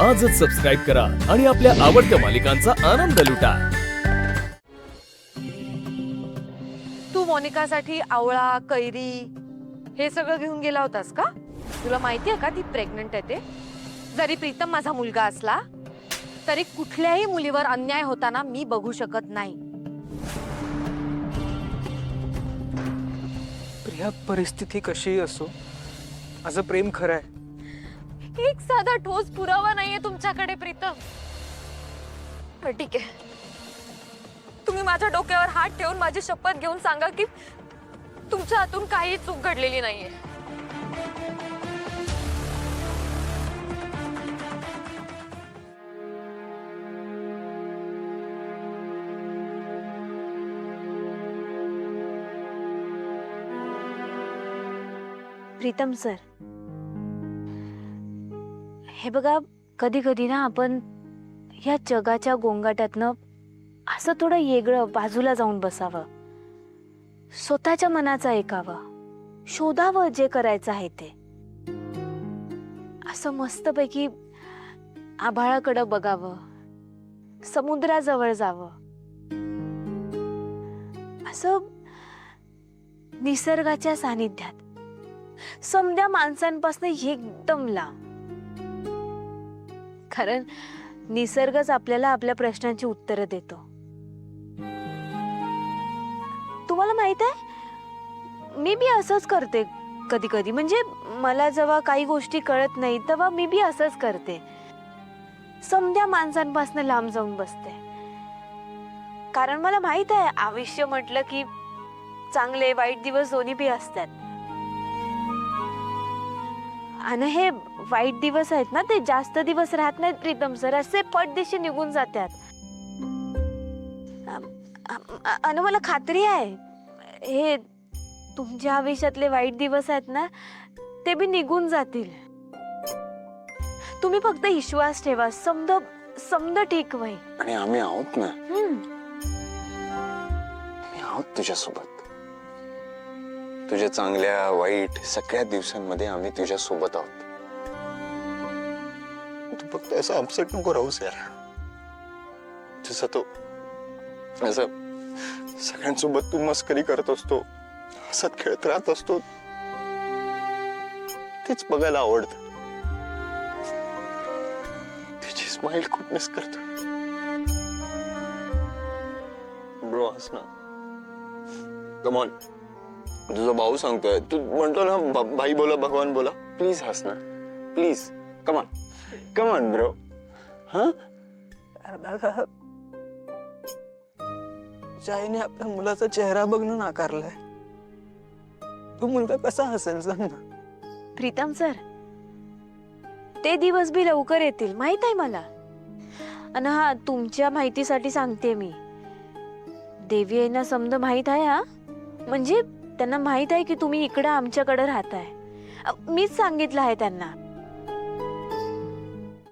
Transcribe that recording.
आजच सबस्क्राईब करा आणि आपल्या आवडत्या मालिकांचा आनंद लुटा। तू मोनिकासाठी आवळा कैरी हे सगळं घेऊन गेला होतास का? तुला माहिती आहे का ती प्रेग्नंट आहे ते? जरी प्रीतम माझा मुलगा असला तरी कुठल्याही मुलीवर अन्याय होताना मी बघू शकत नाही। प्रिया, परिस्थिती कशी असो माझं प्रेम खरं आहे। एक साधा ठोस पुरावा नाहीये तुमच्याकडे प्रीतम। पण ठीक आहे, तुम्ही माझ्या डोक्यावर हात ठेवून माझी शपथ घेऊन सांगा की तुमच्या हातून काही चूक घडलेली नाहीये। प्रीतम सर, हे बघा, कधी कधी ना आपण या जगाच्या गोंगाटातनं असं थोडं वेगळं बाजूला जाऊन बसावं, स्वतःच्या मनाचं ऐकावं, शोधावं जे करायचं आहे ते। असं मस्तपैकी आभाळाकडं बघावं, समुद्राजवळ जावं, असं निसर्गाच्या सानिध्यात, समध्या माणसांपासून एकदम लांब। कारण निसर्गच आपल्याला आपल्या प्रश्नांची उत्तरं देतो। तुम्हाला माहित आहे, मी बी असंच करते कधी कधी। म्हणजे मला जेव्हा काही गोष्टी कळत नाही तेव्हा मी बी असंच करते, समध्या माणसांपासून लांब जाऊन बसते। कारण मला माहित आहे, आयुष्य म्हटलं की चांगले वाईट दिवस दोन्ही बी असतात। आणि हे वाईट दिवस आहेत ना, ते जास्त दिवस राहत नाहीत प्रीतम सर, असे पटदिशी निघून जातात। आणि मला खात्री आहे, हे तुमच्या आयुष्यातले वाईट दिवस आहेत ना, ते बी निघून जातील। तुम्ही फक्त विश्वास ठेवा, समद ठीक होईल। आणि आम्ही आहोत ना, आम्ही आहोत तुझ्यासोबत। तुझ्या चांगल्या वाईट सगळ्या दिवसांमध्ये आम्ही तुझ्या सोबत आहोत। तू फक्त असं अपसेट नको राहूस यार। जसं तो असं सगळ्यांसोबत तू मस्करी करत असतो, हसत खेळत राहत असतो, तेच बघायला आवडतं। तुझी स्माइल खूप मिस करतो ब्रो। हस ना, कम ऑन। तुझा भाऊ सांगतोय, तू म्हणतो ना भाई बोला भगवान बोला, प्लीज हस ना, प्लीज कम ऑन ब्रो। हाँ, आईने आपल्या मुलाचा चेहरा बघणं नाकारलाय, तो मुलगा कसा हसेल सांग ना। प्रीतम सर, ते दिवस बी लवकर येतील, माहित आहे मला। आणि हा, तुमच्या माहितीसाठी सांगते मी, देवी यांना समज माहित आहे। हा, म्हणजे त्यांना माहित आहे की तुम्ही इकडं आमच्याकडे राहताय। मीच सांगितलं आहे त्यांना।